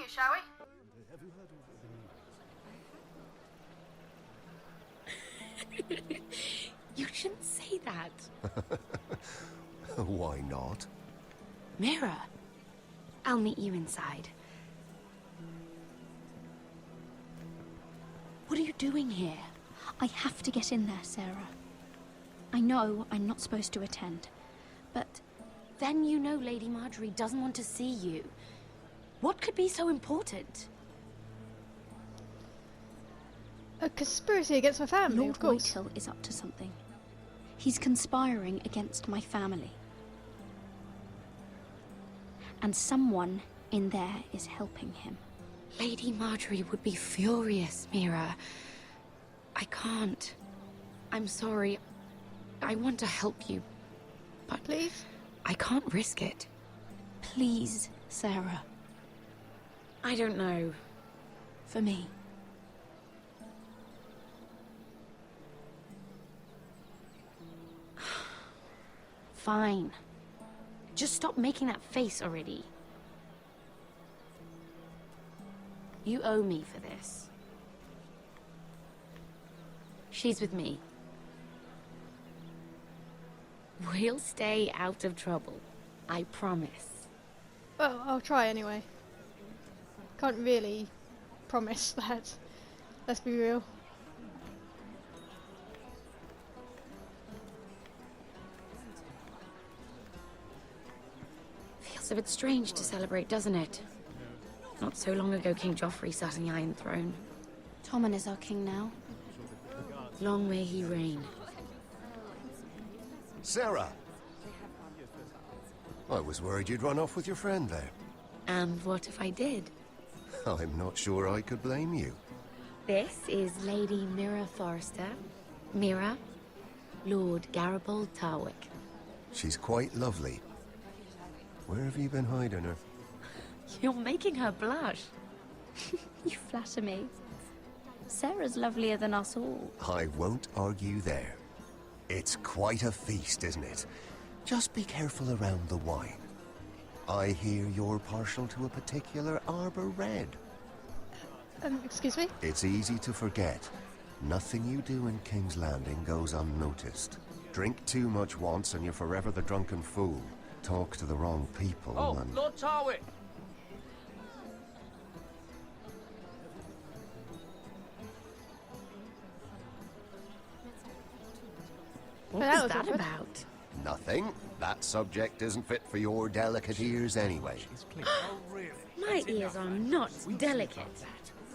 continue, shall we? You shouldn't say that. Why not? Mira, I'll meet you inside. What are you doing here? I have to get in there, Sarah. I know I'm not supposed to attend, but... Then you know Lady Marjorie doesn't want to see you. What could be so important? A conspiracy against my family, Lord of course. Whitehill is up to something. He's conspiring against my family. And someone in there is helping him. Lady Marjorie would be furious, Mira. I can't. I'm sorry. I want to help you, but... Please? I can't risk it. Please, Sarah. I don't know. For me. Fine. Just stop making that face already. You owe me for this. She's with me. We'll stay out of trouble. I promise. Well, I'll try anyway. Can't really promise that. Let's be real. Feels a bit strange to celebrate, doesn't it? Not so long ago, King Joffrey sat on the Iron Throne. Tommen is our king now. Long may he reign. Sarah! I was worried you'd run off with your friend there. And what if I did? I'm not sure I could blame you. This is Lady Mira Forrester. Mira, Lord Garibald Tarwick. She's quite lovely. Where have you been hiding her? You're making her blush. You flatter me. Sarah's lovelier than us all. I won't argue there. It's quite a feast, isn't it? Just be careful around the wine. I hear you're partial to a particular Arbor Red. Excuse me? It's easy to forget. Nothing you do in King's Landing goes unnoticed. Drink too much once and you're forever the drunken fool. Talk to the wrong people and... Lord Tarwick! What That was was that awkward. about? Nothing. That subject isn't fit for your delicate ears anyway. My ears are not delicate.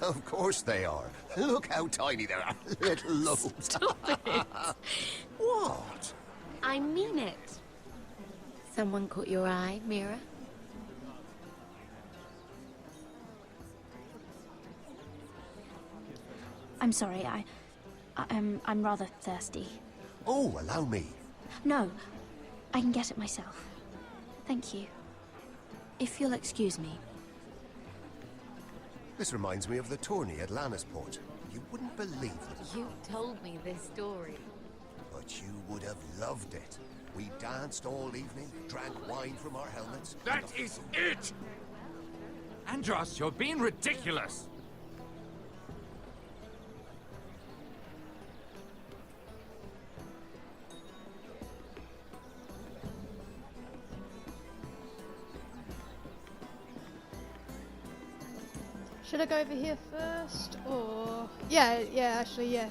Of course they are. Look how tiny they are. Little lobes. Stop it. What? I mean it. Someone caught your eye, Mira? I'm sorry, I'm rather thirsty. Oh, allow me. No, I can get it myself. Thank you. If you'll excuse me. This reminds me of the tourney at Lannisport. You wouldn't believe it, You told me this story. but you would have loved it. We danced all evening, drank wine from our helmets. That is it! Andros, you're being ridiculous! Should I go over here first, or... Yeah, actually, yeah.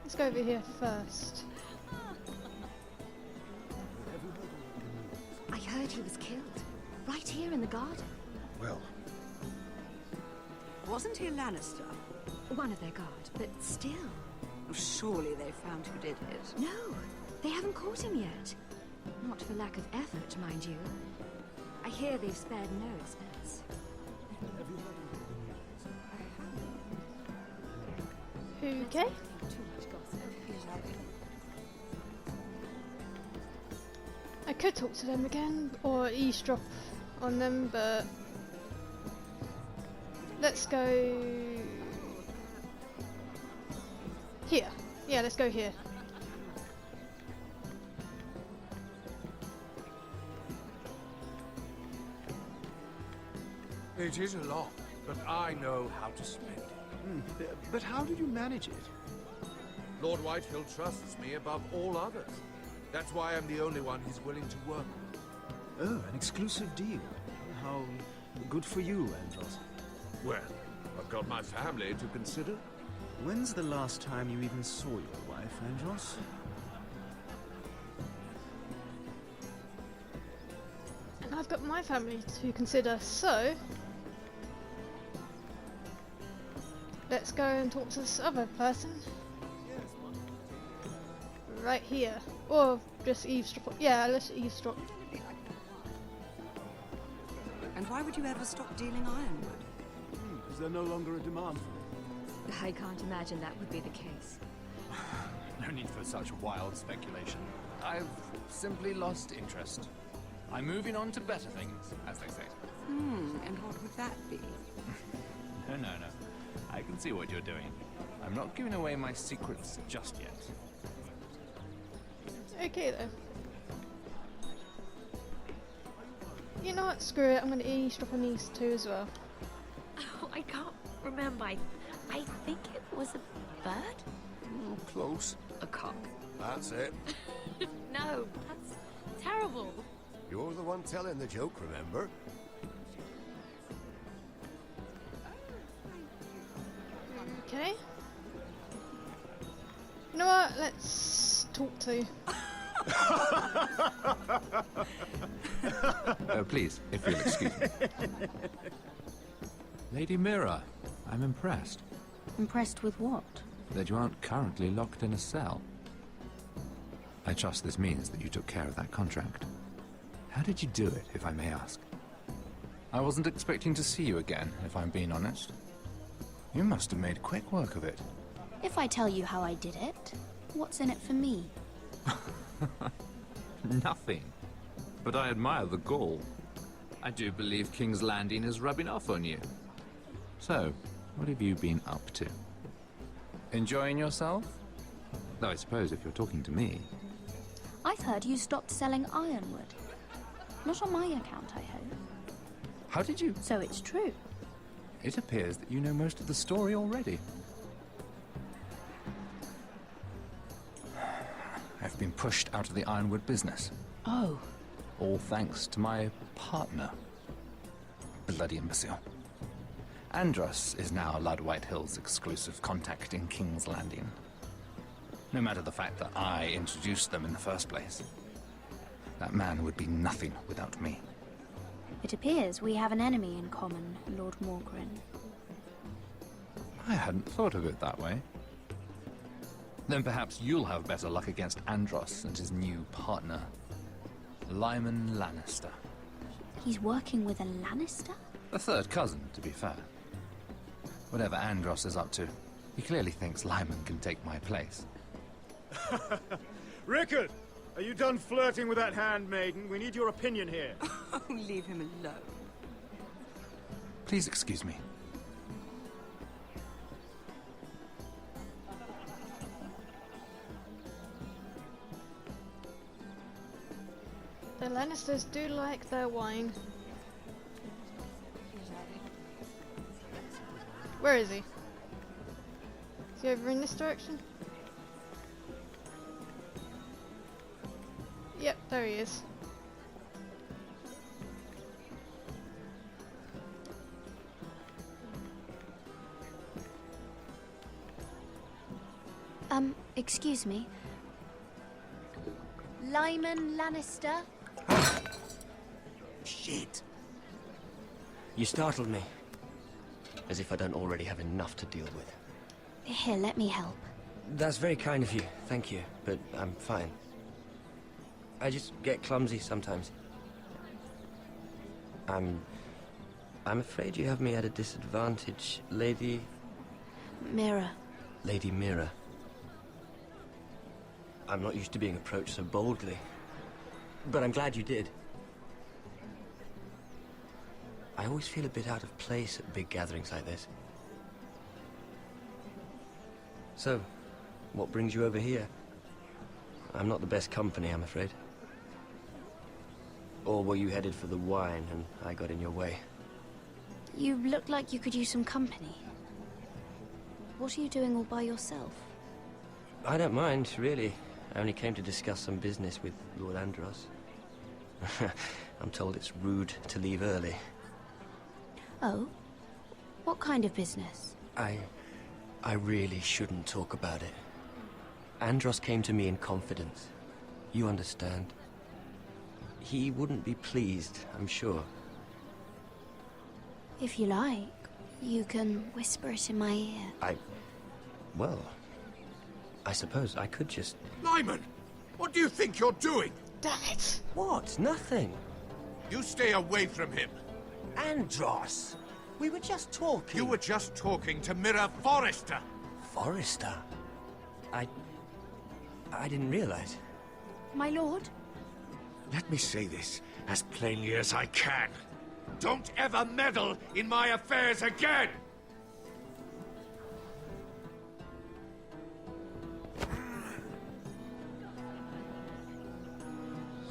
Let's go over here first. I heard he was killed. Right here in the garden. Well, Wasn't he a Lannister? One of their guard, but still. Surely they found who did it. No, they haven't caught him yet. Not for lack of effort, mind you. I hear they've spared no expense. Okay. I could talk to them again, or eavesdrop on them, but... Let's go... here. Yeah, let's go here. It is a lot. but I know how to spend it. But how did you manage it? Lord Whitehill trusts me above all others. That's why I'm the only one he's willing to work with. Oh, an exclusive deal. How good for you, Andros. Well, I've got my family to consider. When's the last time you even saw your wife, Andros? And I've got my family to consider, so let's go and talk to this other person. Right here. Or just eavesdrop. Yeah, let's eavesdrop. And why would you ever stop dealing ironwood? Is there no longer a demand for it? I can't imagine that would be the case. No need for such wild speculation. I've simply lost interest. I'm moving on to better things, as they say. And what would that be? No. I can see what you're doing. I'm not giving away my secrets just yet. Okay then. You know what? Screw it. I'm going to eavesdrop on these two as well. Oh, I can't remember. I think it was a bird? Oh, close. A cock. That's it. No, that's terrible. You're the one telling the joke, remember? Okay. You know what? Let's talk to. Please, if you'll excuse me. Lady Mira, I'm impressed Impressed with what? that you aren't currently locked in a cell. I trust this means that you took care of that contract. How did you do it, if I may ask? I wasn't expecting to see you again, if I'm being honest. You must have made quick work of it. If I tell you how I did it, what's in it for me? Nothing. But I admire the gall. I do believe King's Landing is rubbing off on you. So, what have you been up to? Enjoying yourself? Though I suppose if you're talking to me... I've heard you stopped selling ironwood. Not on my account, I hope. How did you... So it's true. It appears that you know most of the story already. I've been pushed out of the ironwood business. Oh. All thanks to my partner. Bloody imbecile. Andros is now Lord Whitehill's exclusive contact in King's Landing. No matter the fact that I introduced them in the first place. That man would be nothing without me. It appears we have an enemy in common, Lord Morgren. I hadn't thought of it that way. Then perhaps you'll have better luck against Andros and his new partner, Lyman Lannister. He's working with a Lannister? A third cousin, to be fair. Whatever Andros is up to, he clearly thinks Lyman can take my place. Rickard! Are you done flirting with that handmaiden? We need your opinion here. Oh, leave him alone. Please excuse me. The Lannisters do like their wine. Where is he? Is he over in this direction? Yep, there he is. Excuse me. Lyman Lannister? Shit. You startled me. As if I don't already have enough to deal with. Here, let me help. That's very kind of you, thank you, but I'm fine. I just get clumsy sometimes. I'm afraid you have me at a disadvantage, Lady... Mira. Lady Mira. I'm not used to being approached so boldly. But I'm glad you did. I always feel a bit out of place at big gatherings like this. So, what brings you over here? I'm not the best company, I'm afraid. Or were you headed for the wine and I got in your way? You look like you could use some company. What are you doing all by yourself? I don't mind, really. I only came to discuss some business with Lord Andros. I'm told it's rude to leave early. Oh? What kind of business? I really shouldn't talk about it. Andros came to me in confidence. You understand? He wouldn't be pleased, I'm sure. If you like, you can whisper it in my ear. Well, I suppose I could just... Lyman! What do you think you're doing? Damn it! What? Nothing. You stay away from him. Andros! We were just talking. You were just talking to Mirror Forrester. Forrester? I didn't realize. My lord? Let me say this as plainly as I can. Don't ever meddle in my affairs again!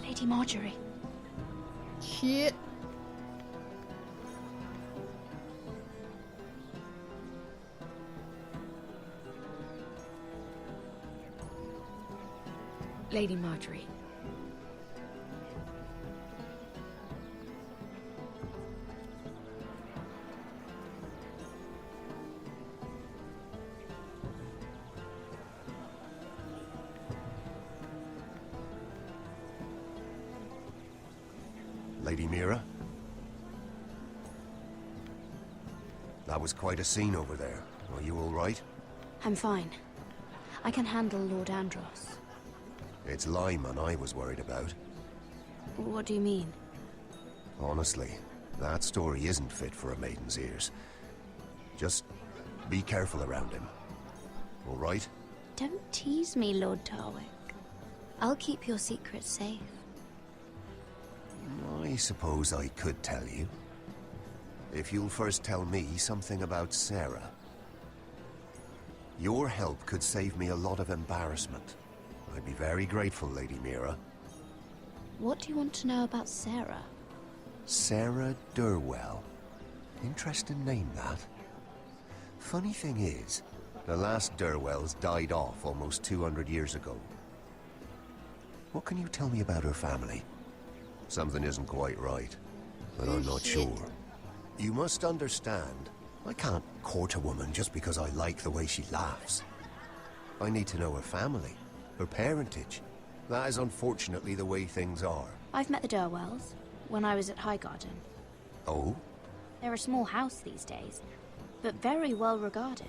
Lady Marjorie. Shit. Lady Marjorie. Lady Mira? That was quite a scene over there. Are you all right? I'm fine. I can handle Lord Andros. It's Lyman I was worried about. What do you mean? Honestly, that story isn't fit for a maiden's ears. Just be careful around him. All right? Don't tease me, Lord Tarwick. I'll keep your secret safe. I suppose I could tell you. If you'll first tell me something about Sarah. Your help could save me a lot of embarrassment. I'd be very grateful, Lady Mira. What do you want to know about Sarah? Sarah Durwell. Interesting name, that. Funny thing is, the last Durwells died off almost 200 years ago. what can you tell me about her family? Something isn't quite right, but I'm not sure. You must understand, I can't court a woman just because I like the way she laughs. I need to know her family, her parentage. That is unfortunately the way things are. I've met the Durwells when I was at Highgarden. Oh? They're a small house these days, but very well regarded.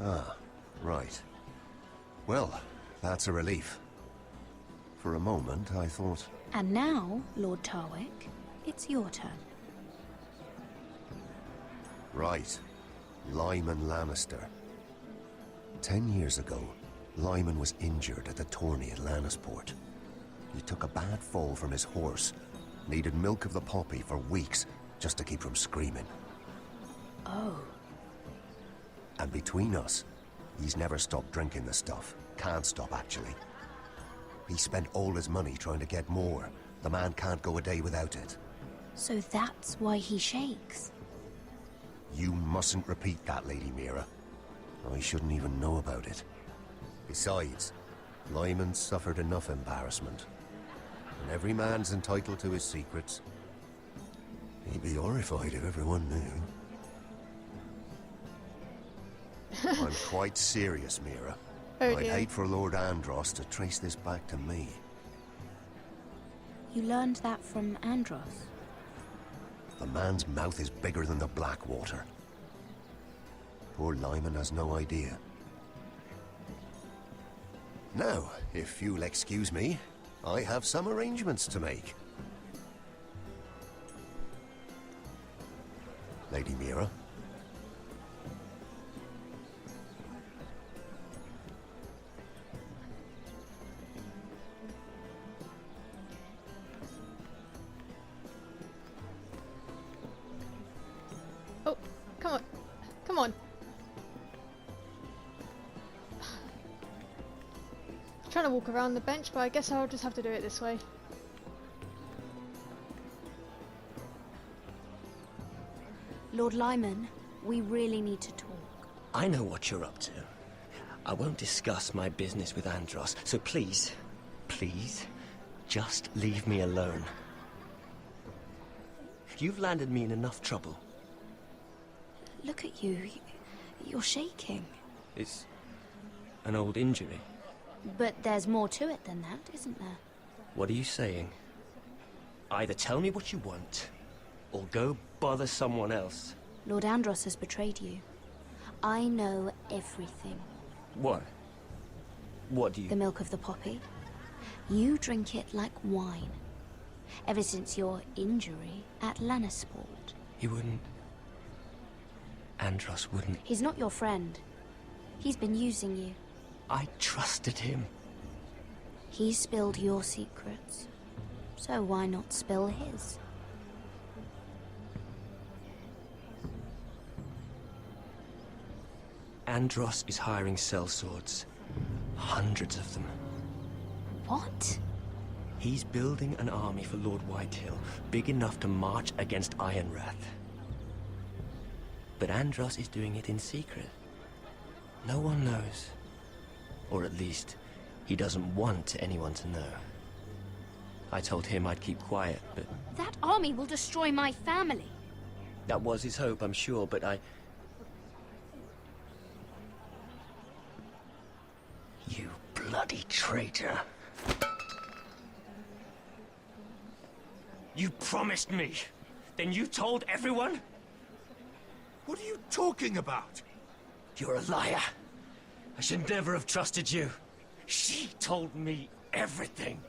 Ah, right. Well, that's a relief. For a moment, I thought... And now, Lord Tarwick, it's your turn. Right. Lyman Lannister. 10 years ago, Lyman was injured at the tourney at Lannisport. He took a bad fall from his horse. Needed milk of the poppy for weeks just to keep from screaming. Oh. And between us, he's never stopped drinking the stuff. Can't stop, actually. He spent all his money trying to get more. The man can't go a day without it. So that's why he shakes. You mustn't repeat that, Lady Mira. I shouldn't even know about it. Besides, Lyman suffered enough embarrassment. And every man's entitled to his secrets. He'd be horrified if everyone knew. I'm quite serious, Mira. Oh, I'd dear. hate for Lord Andros to trace this back to me. You learned that from Andros? The man's mouth is bigger than the Blackwater. Poor Lyman has no idea. Now, if you'll excuse me, I have some arrangements to make. Lady Mira? Oh, come on. Come on. I'm trying to walk around the bench, but I guess I'll just have to do it this way. Lord Lyman, we really need to talk. I know what you're up to. I won't discuss my business with Andros, so please, please, just leave me alone. You've landed me in enough trouble. Look at you. You're shaking. It's an old injury. But there's more to it than that, isn't there? What are you saying? Either tell me what you want, or go bother someone else. Lord Andros has betrayed you. I know everything. What? What do you... The milk of the poppy. You drink it like wine. Ever since your injury at Lannisport. He wouldn't... Andros wouldn't... He's not your friend. He's been using you. I trusted him. He spilled your secrets. So why not spill his? Andros is hiring sellswords. Hundreds of them. What? He's building an army for Lord Whitehill, big enough to march against Ironrath. But Andros is doing it in secret. No one knows. Or at least, he doesn't want anyone to know. I told him I'd keep quiet, but... That army will destroy my family. That was his hope, I'm sure, but I... You bloody traitor. You promised me. Then you told everyone? What are you talking about? You're a liar. I should never have trusted you. She told me everything.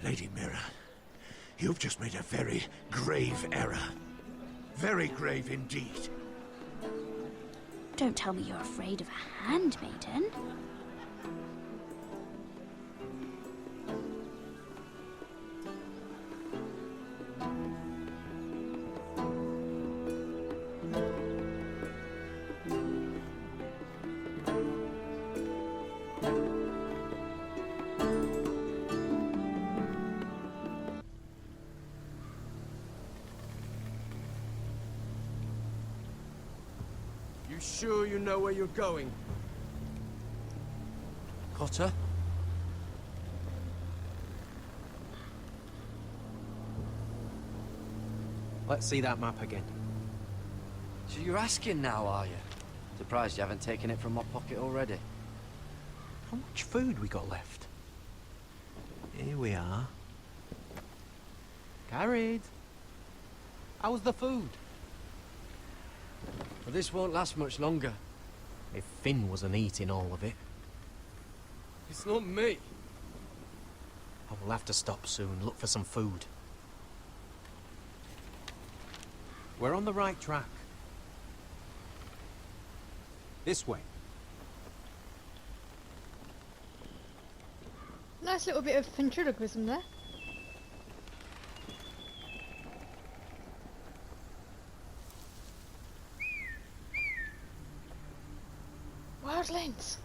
Lady Mira, you've just made a very grave error. Very grave indeed. Don't tell me you're afraid of a handmaiden. You sure you know where you're going? Cotter? Let's see that map again. So you're asking now, are you? Surprised you haven't taken it from my pocket already. How much food we got left? Here we are. Carried. How's the food? Well, this won't last much longer. If Finn wasn't eating all of it. It's not me. I will have to stop soon, look for some food. We're on the right track. This way. Nice little bit of ventriloquism there. Wildlings!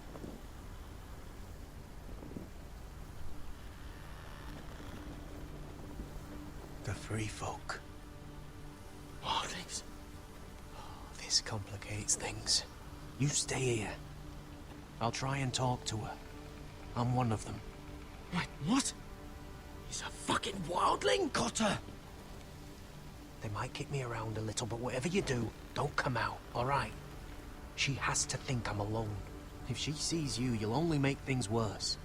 The free folk. Wildlings. Oh, this complicates things. You stay here. I'll try and talk to her. I'm one of them. Wait, what? He's a fucking wildling, Cotter! They might kick me around a little, but whatever you do, don't come out, alright? She has to think I'm alone. If she sees you, you'll only make things worse.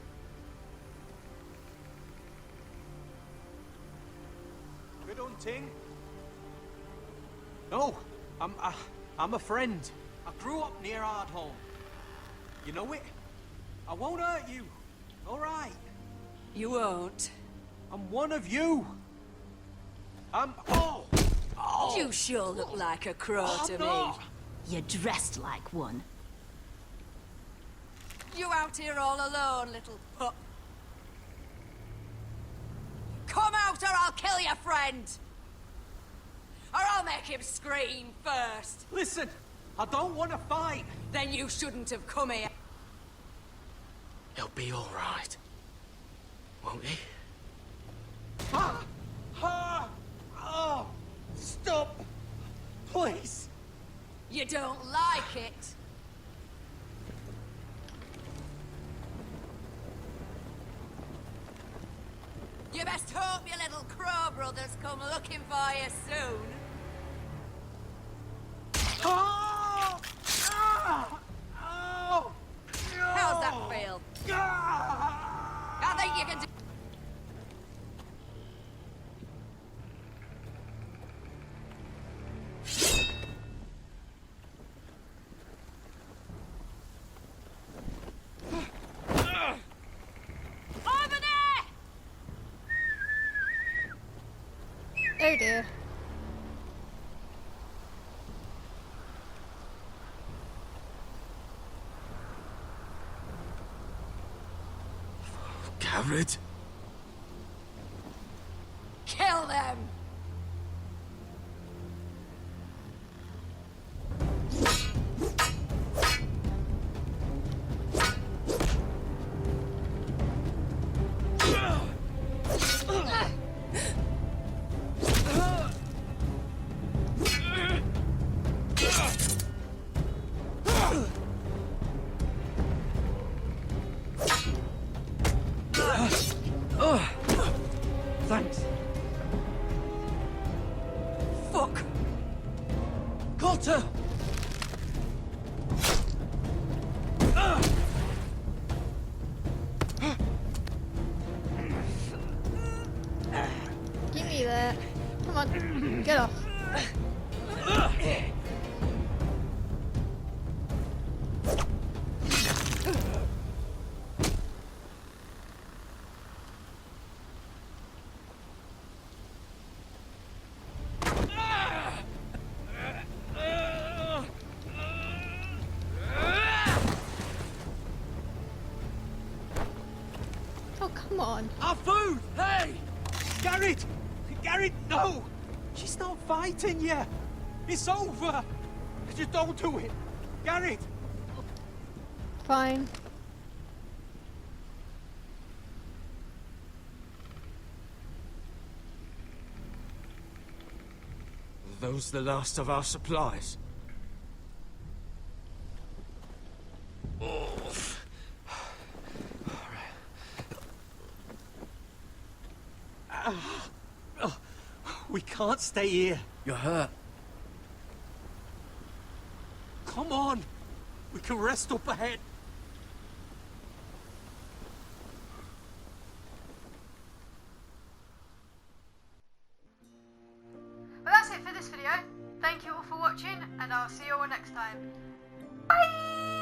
Good hunting. No, I'm a friend. I grew up near Ardhome. You know it? I won't hurt you. All right. You won't. I'm one of you. Oh! You sure look like a crow to me. You're dressed like one. You out here all alone, little pup. Come out or I'll kill your friend! Or I'll make him scream first! Listen! I don't want to fight. Then you shouldn't have come here. He'll be all right. Won't he? Ah! Ah! Oh! Stop! Please! You don't like it. You best hope your little crow brothers come looking for you soon. Oh! Ah! Oh! No! How's that feel? Ah! I think you can do... Over there! Oh dear. Garrett? Kill them! Thanks. Fuck! Cotter! Give me that. Come on, get off. Oh, come on. Our food! Hey! Garrett! Garrett, no! She's not fighting yet! It's over! Just don't do it! Garrett! Fine. Are those the last of our supplies? We can't stay here. You're hurt. Come on! We can rest up ahead. Well, that's it for this video. Thank you all for watching, and I'll see you all next time. Bye!